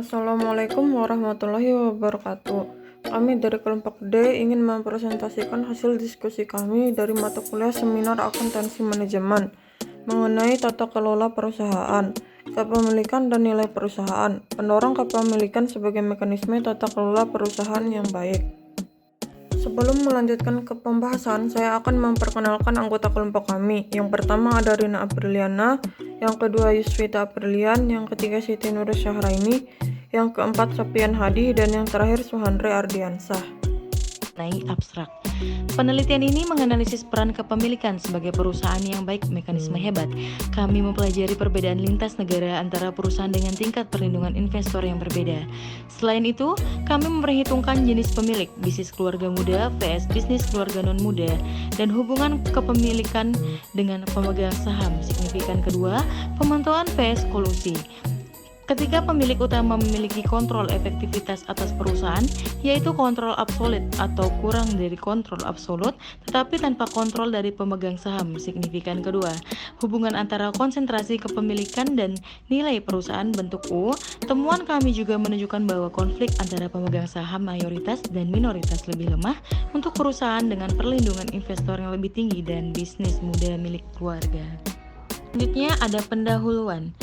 Assalamualaikum warahmatullahi wabarakatuh. Kami dari kelompok D ingin mempresentasikan hasil diskusi kami dari mata kuliah seminar akuntansi manajemen mengenai tata kelola perusahaan, kepemilikan dan nilai perusahaan, pendorong kepemilikan sebagai mekanisme tata kelola perusahaan yang baik. Sebelum melanjutkan ke pembahasan, saya akan memperkenalkan anggota kelompok kami. Yang pertama ada Rina Apriliana, yang kedua Yusvita Aprilian, yang ketiga Siti Nur Syahraini, yang keempat Sopian Hadi, dan yang terakhir Suhandre Ardiansah. Abstrak. Penelitian ini menganalisis peran kepemilikan sebagai perusahaan yang baik, mekanisme hebat. Kami mempelajari perbedaan lintas negara antara perusahaan dengan tingkat perlindungan investor yang berbeda. Selain itu, kami memperhitungkan jenis pemilik, bisnis keluarga muda vs bisnis keluarga non muda, dan hubungan kepemilikan dengan pemegang saham. Signifikan kedua, pemantauan vs kolusi. Ketika pemilik utama memiliki kontrol efektivitas atas perusahaan, yaitu kontrol absolut atau kurang dari kontrol absolut, tetapi tanpa kontrol dari pemegang saham. Signifikan kedua, hubungan antara konsentrasi kepemilikan dan nilai perusahaan bentuk U. Temuan kami juga menunjukkan bahwa konflik antara pemegang saham mayoritas dan minoritas lebih lemah untuk perusahaan dengan perlindungan investor yang lebih tinggi dan bisnis muda milik keluarga. Selanjutnya ada pendahuluan.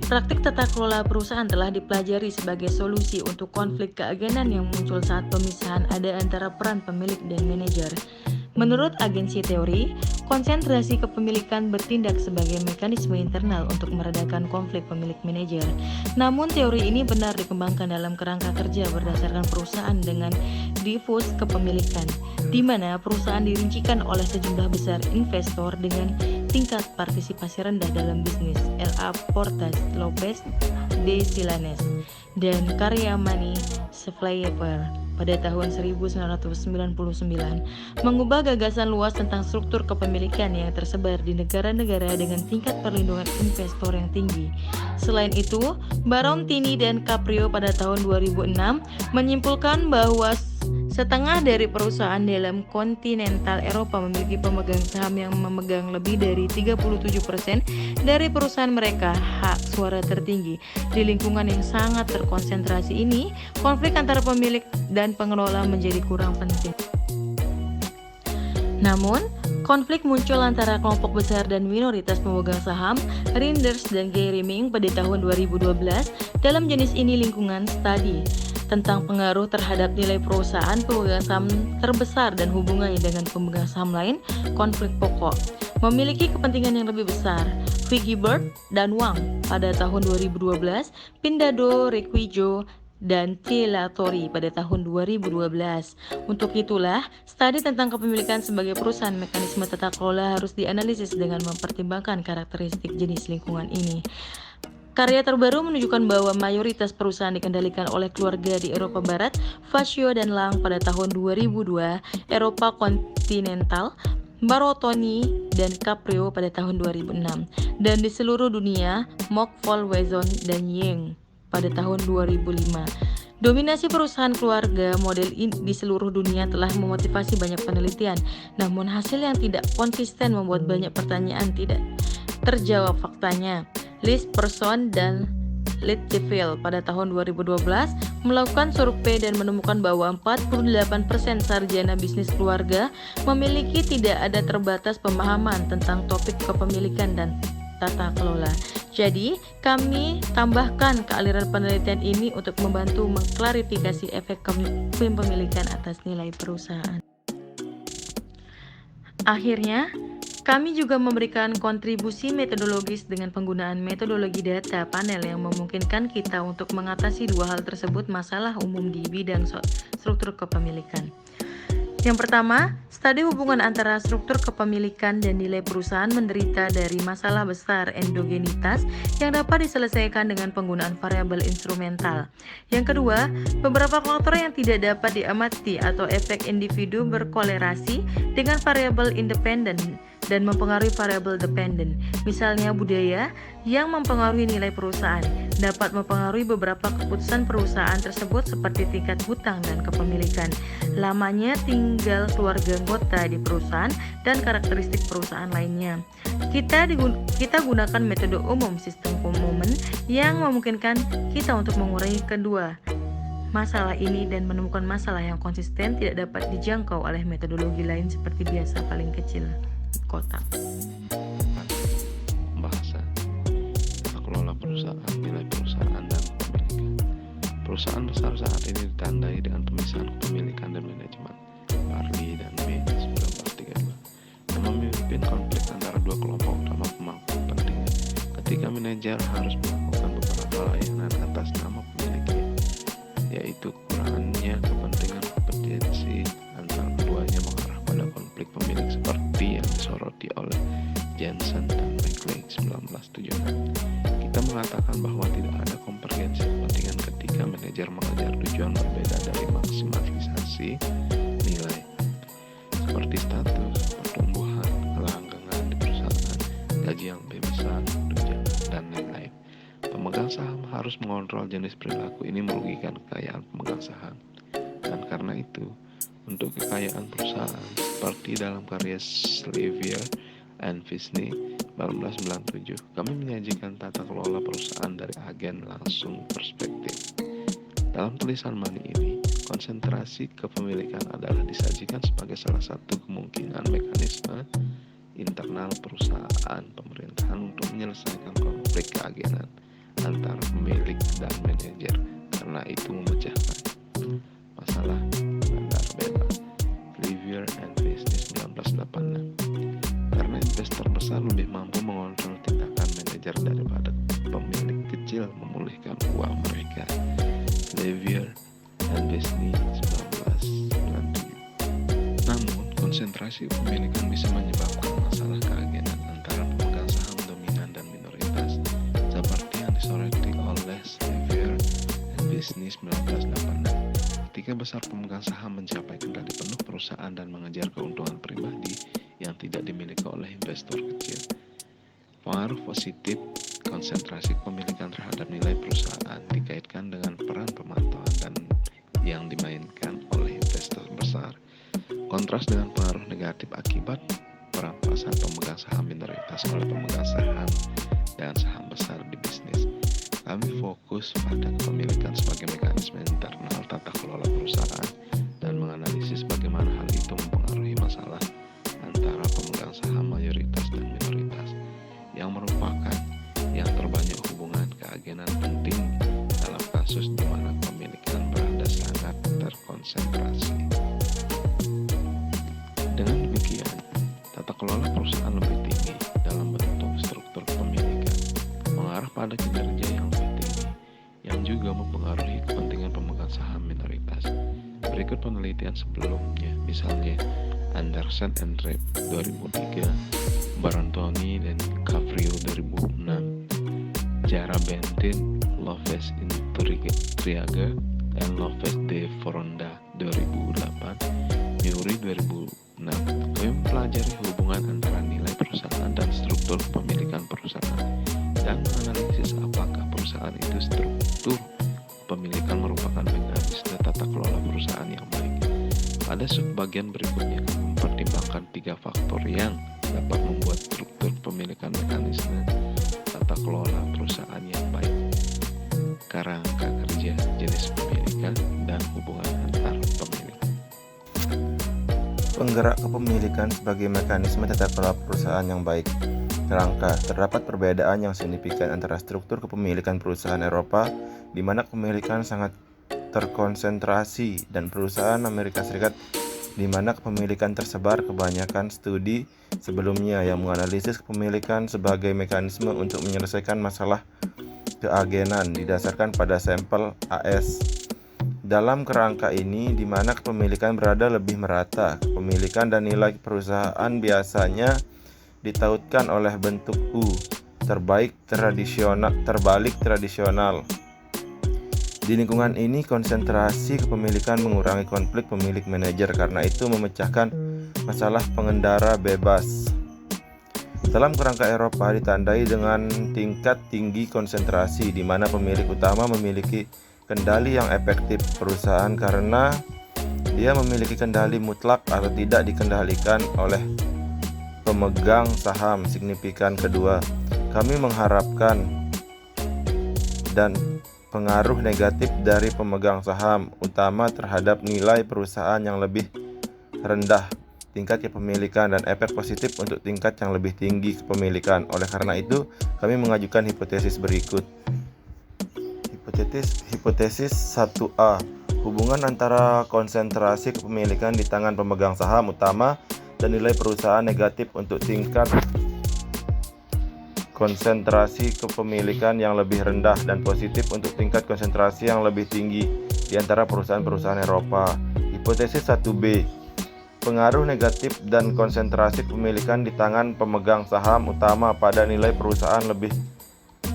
Praktik tata kelola perusahaan telah dipelajari sebagai solusi untuk konflik keagenan yang muncul saat pemisahan ada antara peran pemilik dan manajer. Menurut agensi teori, konsentrasi kepemilikan bertindak sebagai mekanisme internal untuk meredakan konflik pemilik-manajer. Namun teori ini benar dikembangkan dalam kerangka kerja berdasarkan perusahaan dengan diffuse kepemilikan, di mana perusahaan dirincikan oleh sejumlah besar investor dengan tingkat partisipasi rendah dalam bisnis. L.A. Portas Lopez de Silanes dan Karyamani Svlayever pada tahun 1999 mengubah gagasan luas tentang struktur kepemilikan yang tersebar di negara-negara dengan tingkat perlindungan investor yang tinggi. Selain itu, Baron Tini dan Caprio pada tahun 2006 menyimpulkan bahwa setengah dari perusahaan dalam kontinental Eropa memiliki pemegang saham yang memegang lebih dari 37% dari perusahaan mereka, hak suara tertinggi. Di lingkungan yang sangat terkonsentrasi ini, konflik antara pemilik dan pengelola menjadi kurang penting. Namun, konflik muncul antara kelompok besar dan minoritas pemegang saham, Reinders dan Gary Ming pada tahun 2012 dalam jenis ini lingkungan studi tentang pengaruh terhadap nilai perusahaan pemegang saham terbesar dan hubungannya dengan pemegang saham lain, konflik pokok, memiliki kepentingan yang lebih besar. Vicky Bird dan Wang pada tahun 2012, Pindado, Requijo, dan Telatori pada tahun 2012. Untuk itulah, studi tentang kepemilikan sebagai perusahaan mekanisme tata kelola harus dianalisis dengan mempertimbangkan karakteristik jenis lingkungan ini. Karya terbaru menunjukkan bahwa mayoritas perusahaan dikendalikan oleh keluarga di Eropa Barat, Faccio dan Lang pada tahun 2002, Eropa kontinental, Barotoni dan Caprio pada tahun 2006, dan di seluruh dunia, Mock, Volwezon dan Yeng pada tahun 2005. Dominasi perusahaan keluarga model ini di seluruh dunia telah memotivasi banyak penelitian, namun hasil yang tidak konsisten membuat banyak pertanyaan tidak terjawab faktanya. Liz Person dan Litchfield pada tahun 2012 melakukan survei dan menemukan bahwa 48% sarjana bisnis keluarga memiliki tidak ada terbatas pemahaman tentang topik kepemilikan dan tata kelola. Jadi, kami tambahkan ke aliran penelitian ini untuk membantu mengklarifikasi efek kepemilikan atas nilai perusahaan. Akhirnya, kami juga memberikan kontribusi metodologis dengan penggunaan metodologi data panel yang memungkinkan kita untuk mengatasi dua hal tersebut masalah umum di bidang struktur kepemilikan. Yang pertama, studi hubungan antara struktur kepemilikan dan nilai perusahaan menderita dari masalah besar endogenitas yang dapat diselesaikan dengan penggunaan variabel instrumental. Yang kedua, beberapa faktor yang tidak dapat diamati atau efek individu berkolerasi dengan variabel independen dan mempengaruhi variabel dependent. Misalnya budaya yang mempengaruhi nilai perusahaan dapat mempengaruhi beberapa keputusan perusahaan tersebut seperti tingkat hutang dan kepemilikan, lamanya tinggal keluarga anggota di perusahaan, dan karakteristik perusahaan lainnya. Kita gunakan metode umum sistem Momen yang memungkinkan kita untuk mengurangi kedua masalah ini dan menemukan masalah yang konsisten tidak dapat dijangkau oleh metodologi lain seperti biasa paling kecil kotak. Pembahasan tata kelola perusahaan, nilai perusahaan, dan kepemilikan. Perusahaan besar saat ini ditandai dengan pemisahan kepemilikan dan manajemen. Barley dan May 1932 yang memimpin konflik antara dua kelompok utama pemangku kepentingan ketika manajer harus melakukan beberapa layanan atas nama pemiliknya, yaitu kekurangannya kepentingan kompetensi antara keduanya mengarah pada konflik pemilik seperti yang disoroti oleh Jensen dan McLean 1976. Kita mengatakan bahwa tidak ada konvergensi kepentingan ketika manajer mengejar tujuan berbeda dari maksimisasi nilai seperti status, pertumbuhan, kelanggengan di perusahaan, gaji yang lebih besar, tunjangan, dan lain-lain. Pemegang saham harus mengontrol jenis perilaku ini merugikan kekayaan pemegang saham. Dan karena itu, untuk kekayaan perusahaan, seperti dalam karya Slavier and Visney 1997, kami menyajikan tata kelola perusahaan dari agen langsung perspektif. Dalam tulisan Money ini, konsentrasi kepemilikan adalah disajikan sebagai salah satu kemungkinan mekanisme internal perusahaan pemerintahan untuk menyelesaikan konflik keagenan antara pemilik dan manajer, karena itu memecahkan masalah standar bebas. Livier and Business 1986. Karena investor besar lebih mampu mengontrol tindakan manajer daripada pemilik kecil memulihkan uang mereka. Livier and Business 1997. Namun, konsentrasi kepemilikan bisa menyebabkan masalah keagenan antara pemegang saham dominan dan minoritas, seperti yang disoroti oleh Slavier and Business 1986. Ketika besar pemegang saham mencapai kendali penuh perusahaan dan mengejar keuntungan pribadi yang tidak dimiliki oleh investor kecil. Pengaruh positif konsentrasi kepemilikan terhadap nilai perusahaan dikaitkan dengan peran pemantauan dan yang dimainkan oleh investor besar. Kontras dengan pengaruh negatif akibat perampasan pemegang saham minoritas oleh pemegang saham dan saham besar di bisnis. Kami fokus pada kepemilikan sebagai mekanisme internal tata kelola perusahaan dan menganalisis bagaimana hal itu mempengaruhi masalah antara pemegang saham mayoritas dan minoritas, yang merupakan yang terbanyak hubungan keagenan penting dalam kasus di mana kepemilikan berada sangat terkonsentrasi. Dengan demikian, tata kelola perusahaan lebih tinggi dalam bentuk struktur kepemilikan, mengarah pada kinerja yang lebih tinggi, yang juga mempengaruhi kepentingan pemegang saham minoritas. Berikut penelitian sebelumnya, misalnya Anderson and Repp 2003, Barantoni dan Cavrio 2006, Jara Bentin, Lopez Intriaga, dan Lopez de Foronda 2008, Muri 2006. Kami mempelajari hubungan antara nilai perusahaan dan struktur kepemilikan perusahaan dan menganalisis apakah perusahaan itu struktur kepemilikan merupakan mekanisme tata kelola perusahaan yang baik. Pada subbagian berikutnya kami mempertimbangkan 3 faktor yang dapat membuat struktur kepemilikan mekanisme tata kelola perusahaan yang baik: kerangka kerja, jenis kepemilikan, dan hubungan antar pemilik. Penggerak kepemilikan sebagai mekanisme tata kelola perusahaan yang baik. Kerangka, terdapat perbedaan yang signifikan antara struktur kepemilikan perusahaan Eropa, di mana kepemilikan sangat terkonsentrasi, dan perusahaan Amerika Serikat, di mana kepemilikan tersebar. Kebanyakan studi sebelumnya yang menganalisis kepemilikan sebagai mekanisme untuk menyelesaikan masalah keagenan didasarkan pada sampel AS. Dalam kerangka ini, di mana kepemilikan berada lebih merata, kepemilikan dan nilai perusahaan biasanya ditautkan oleh bentuk U, terbalik tradisional. Di lingkungan ini, konsentrasi kepemilikan mengurangi konflik pemilik manajer, karena itu memecahkan masalah pengendara bebas. Dalam kerangka Eropa ditandai dengan tingkat tinggi konsentrasi di mana pemilik utama memiliki kendali yang efektif perusahaan karena dia memiliki kendali mutlak atau tidak dikendalikan oleh pemegang saham signifikan kedua. Kami mengharapkan dan pengaruh negatif dari pemegang saham utama terhadap nilai perusahaan yang lebih rendah tingkat kepemilikan dan efek positif untuk tingkat yang lebih tinggi kepemilikan. Oleh karena itu, kami mengajukan hipotesis berikut. Hipotesis 1A. Hubungan antara konsentrasi kepemilikan di tangan pemegang saham utama dan nilai perusahaan negatif untuk tingkat konsentrasi kepemilikan yang lebih rendah dan positif untuk tingkat konsentrasi yang lebih tinggi di antara perusahaan-perusahaan Eropa. Hipotesis 1B. Pengaruh negatif dan konsentrasi kepemilikan di tangan pemegang saham utama pada nilai perusahaan lebih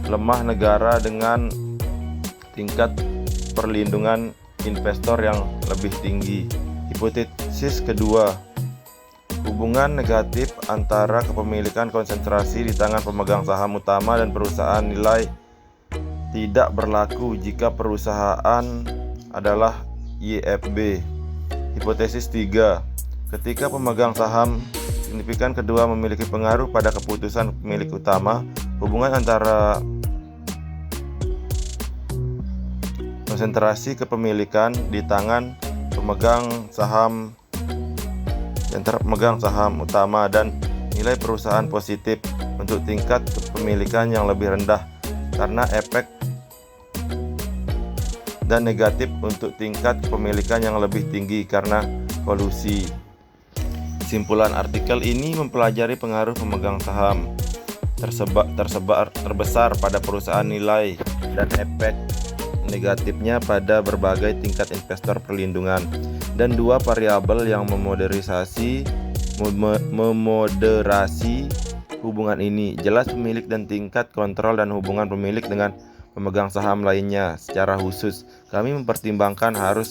lemah negara dengan tingkat perlindungan investor yang lebih tinggi. Hipotesis kedua. Hubungan negatif antara kepemilikan konsentrasi di tangan pemegang saham utama dan perusahaan nilai tidak berlaku jika perusahaan adalah YFB. Hipotesis 3. Ketika pemegang saham signifikan kedua memiliki pengaruh pada keputusan pemilik utama, hubungan antara konsentrasi kepemilikan di tangan pemegang saham utama dan nilai perusahaan positif untuk tingkat kepemilikan yang lebih rendah karena efek dan negatif untuk tingkat kepemilikan yang lebih tinggi karena kolusi. Kesimpulan artikel ini mempelajari pengaruh pemegang saham terbesar pada perusahaan nilai dan efek negatifnya pada berbagai tingkat investor perlindungan dan dua variabel yang memoderasi hubungan ini. Jelas pemilik dan tingkat kontrol dan hubungan pemilik dengan pemegang saham lainnya. Secara khusus, kami mempertimbangkan harus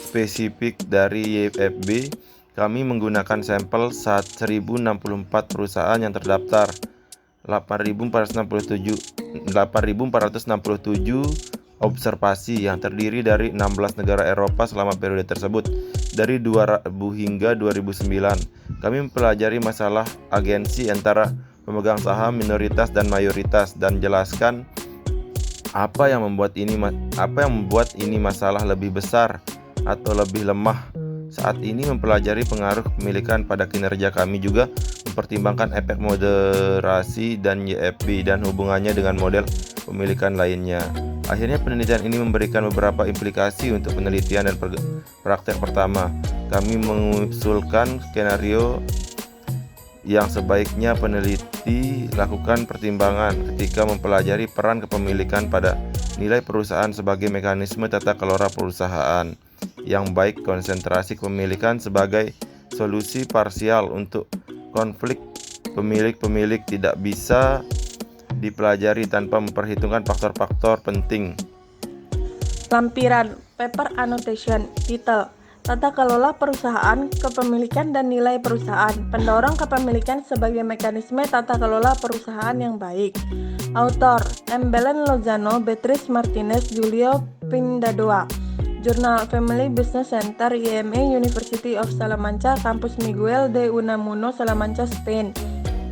spesifik dari YFB. Kami menggunakan sampel 1064 perusahaan yang terdaftar, 8.467 observasi yang terdiri dari 16 negara Eropa selama periode tersebut dari 2000 hingga 2009. Kami mempelajari masalah agensi antara pemegang saham minoritas dan mayoritas dan jelaskan apa yang membuat ini masalah lebih besar atau lebih lemah. Saat ini mempelajari pengaruh kepemilikan pada kinerja. Kami juga mempertimbangkan efek moderasi dan YFB dan hubungannya dengan model pemilikan lainnya. Akhirnya penelitian ini memberikan beberapa implikasi untuk penelitian dan praktek pertama. Kami mengusulkan skenario yang sebaiknya peneliti lakukan pertimbangan ketika mempelajari peran kepemilikan pada nilai perusahaan sebagai mekanisme tata kelola perusahaan yang baik, konsentrasi kepemilikan sebagai solusi parsial untuk konflik pemilik-pemilik tidak bisa dipelajari tanpa memperhitungkan faktor-faktor penting. Lampiran Paper Annotation. Titel: Tata kelola perusahaan, kepemilikan dan nilai perusahaan. Pendorong kepemilikan sebagai mekanisme tata kelola perusahaan yang baik. Autor: M. Belen Lozano, Beatriz Martinez, Julio Pindadoa. Jurnal: Family Business Center, IME, University of Salamanca, Kampus Miguel de Unamuno, Salamanca, Spain.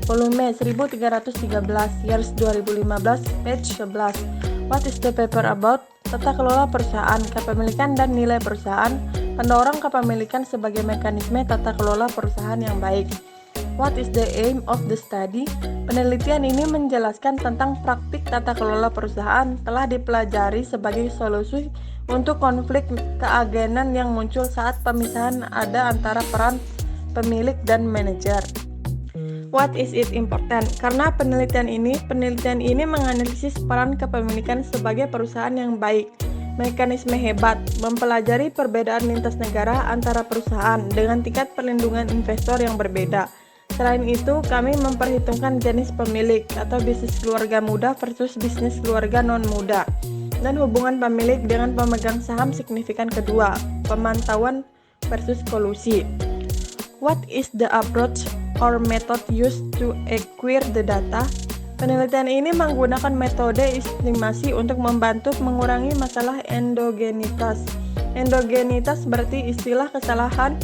Volume 1313, years 2015, page 11. What is the paper about? Tata kelola perusahaan, kepemilikan dan nilai perusahaan. Pendorong kepemilikan sebagai mekanisme tata kelola perusahaan yang baik. What is the aim of the study? Penelitian ini menjelaskan tentang praktik tata kelola perusahaan telah dipelajari sebagai solusi untuk konflik keagenan yang muncul saat pemisahan ada antara peran pemilik dan manajer. What is it important? Karena penelitian ini menganalisis peran kepemilikan sebagai perusahaan yang baik. Mekanisme hebat, mempelajari perbedaan lintas negara antara perusahaan dengan tingkat perlindungan investor yang berbeda. Selain itu, kami memperhitungkan jenis pemilik atau bisnis keluarga muda versus bisnis keluarga non-muda dan hubungan pemilik dengan pemegang saham signifikan kedua, pemantauan versus kolusi. What is the approach? or method used to acquire the data. Penelitian ini menggunakan metode estimasi untuk membantu mengurangi masalah endogenitas. Endogenitas berarti istilah kesalahan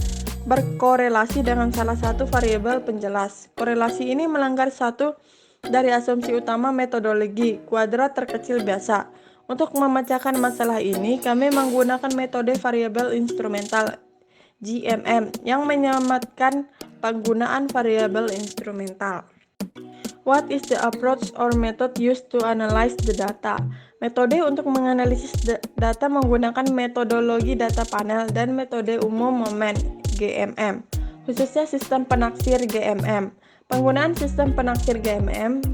berkorelasi dengan salah satu variabel penjelas. Korelasi ini melanggar satu dari asumsi utama metodologi kuadrat terkecil biasa. Untuk memecahkan masalah ini, kami menggunakan metode variabel instrumental GMM yang menyematkan penggunaan variabel instrumental. What is the approach or method used to analyze the data? Metode untuk menganalisis data menggunakan metodologi data panel dan metode umum momen GMM, khususnya sistem penaksir GMM. Penggunaan sistem penaksir GMM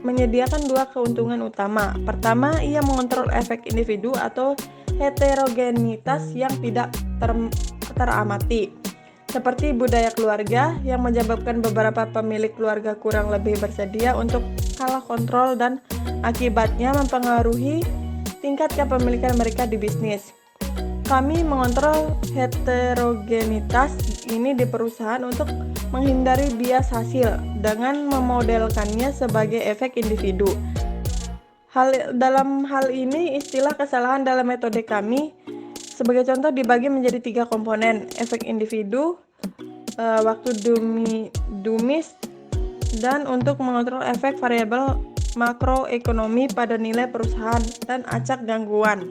menyediakan dua keuntungan utama. Pertama, ia mengontrol efek individu atau heterogenitas yang tidak teramati, seperti budaya keluarga yang menyebabkan beberapa pemilik keluarga kurang lebih bersedia untuk kalah kontrol dan akibatnya mempengaruhi tingkat kepemilikan mereka di bisnis. Kami mengontrol heterogenitas ini di perusahaan untuk menghindari bias hasil dengan memodelkannya sebagai efek individu. Dalam hal ini, istilah kesalahan dalam metode kami sebagai contoh dibagi menjadi 3 komponen: efek individu, waktu dumis, dan untuk mengontrol efek variabel makroekonomi pada nilai perusahaan dan acak gangguan.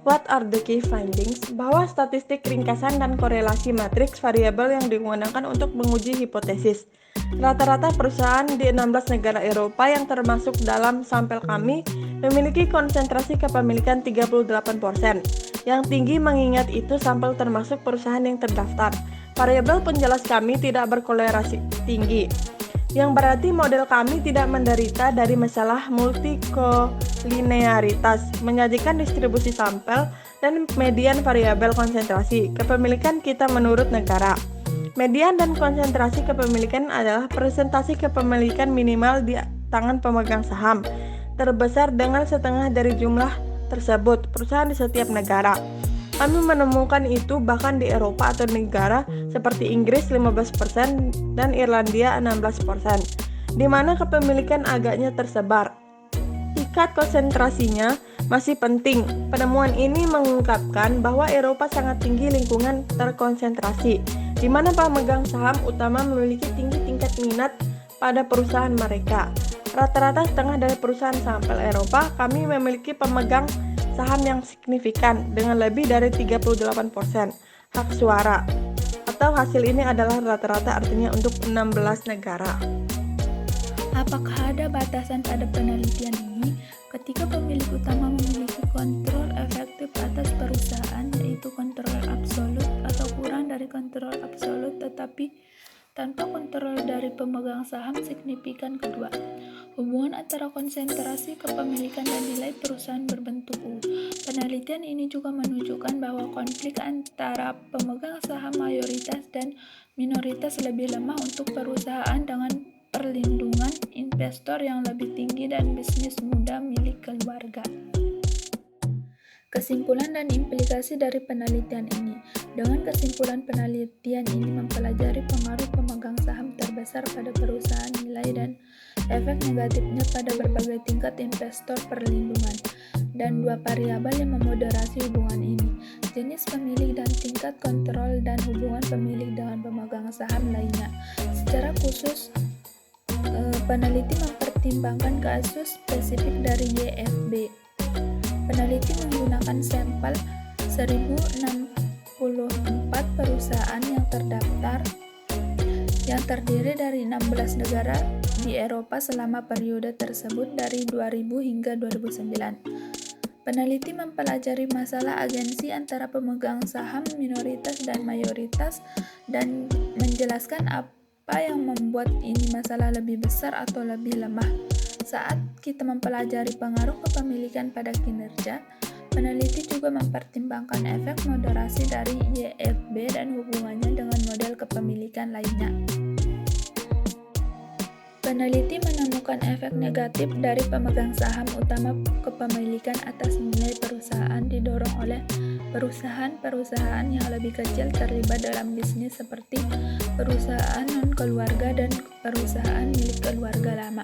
What are the key findings? Bahwa statistik ringkasan dan korelasi matriks variabel yang digunakan untuk menguji hipotesis. Rata-rata perusahaan di 16 negara Eropa yang termasuk dalam sampel kami memiliki konsentrasi kepemilikan 38%. Yang tinggi mengingat itu sampel termasuk perusahaan yang terdaftar. Variabel penjelas kami tidak berkorelasi tinggi, yang berarti model kami tidak menderita dari masalah multikolinearitas, menyajikan distribusi sampel dan median variabel konsentrasi kepemilikan kita menurut negara. Median dan konsentrasi kepemilikan adalah presentasi kepemilikan minimal di tangan pemegang saham terbesar dengan setengah dari jumlah tersebut perusahaan di setiap negara. Kami menemukan itu bahkan di Eropa atau negara seperti Inggris 15% dan Irlandia 16%, di mana kepemilikan agaknya tersebar. Tingkat konsentrasinya masih penting. Penemuan ini mengungkapkan bahwa Eropa sangat tinggi lingkungan terkonsentrasi, di mana pemegang saham utama memiliki tinggi tingkat minat pada perusahaan mereka. Rata-rata setengah dari perusahaan sampel Eropa kami memiliki pemegang saham yang signifikan dengan lebih dari 38% hak suara, atau hasil ini adalah rata-rata artinya untuk 16 negara. Apakah ada batasan pada penelitian ini? Ketika pemilik utama memiliki kontrol efektif atas perusahaan, yaitu kontrol absolut atau kurang dari kontrol absolut, tetapi tanpa kontrol dari pemegang saham signifikan kedua. Hubungan antara konsentrasi kepemilikan dan nilai perusahaan berbentuk U. Penelitian ini juga menunjukkan bahwa konflik antara pemegang saham mayoritas dan minoritas lebih lemah untuk perusahaan dengan perlindungan investor yang lebih tinggi dan bisnis muda milik keluarga. Kesimpulan dan implikasi dari penelitian ini. Dengan kesimpulan penelitian ini mempelajari pengaruh pemegang saham terbesar pada perusahaan nilai dan efek negatifnya pada berbagai tingkat investor perlindungan, dan dua variabel yang memoderasi hubungan ini, jenis pemilik dan tingkat kontrol dan hubungan pemilik dengan pemegang saham lainnya. Secara khusus, peneliti mempertimbangkan kasus spesifik dari YFB. Peneliti menggunakan sampel 1064 perusahaan yang terdaftar yang terdiri dari 16 negara di Eropa selama periode tersebut dari 2000 hingga 2009. Peneliti mempelajari masalah agensi antara pemegang saham minoritas dan mayoritas dan menjelaskan apa yang membuat ini masalah lebih besar atau lebih lemah. Saat kita mempelajari pengaruh kepemilikan pada kinerja, peneliti juga mempertimbangkan efek moderasi dari YFB dan hubungannya dengan model kepemilikan lainnya. Peneliti menemukan efek negatif dari pemegang saham utama kepemilikan atas nilai perusahaan didorong oleh perusahaan-perusahaan yang lebih kecil terlibat dalam bisnis seperti perusahaan non-keluarga dan perusahaan milik keluarga lama.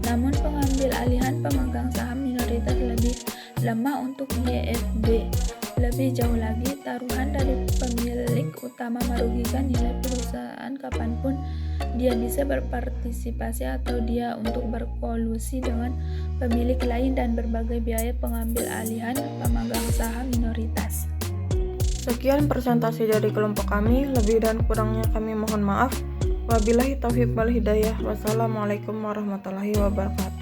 Namun pengambil alihan pemegang saham minoritas lebih lemah untuk YFB. Lebih jauh lagi, taruhan dari pemilik utama merugikan nilai perusahaan kapanpun dia bisa berpartisipasi atau dia untuk berkolusi dengan pemilik lain dan berbagai biaya pengambil alihan pemegang saham minoritas. Sekian presentasi dari kelompok kami, lebih dan kurangnya kami mohon maaf. Wabillahi taufiq wal hidayah. Wassalamualaikum warahmatullahi wabarakatuh.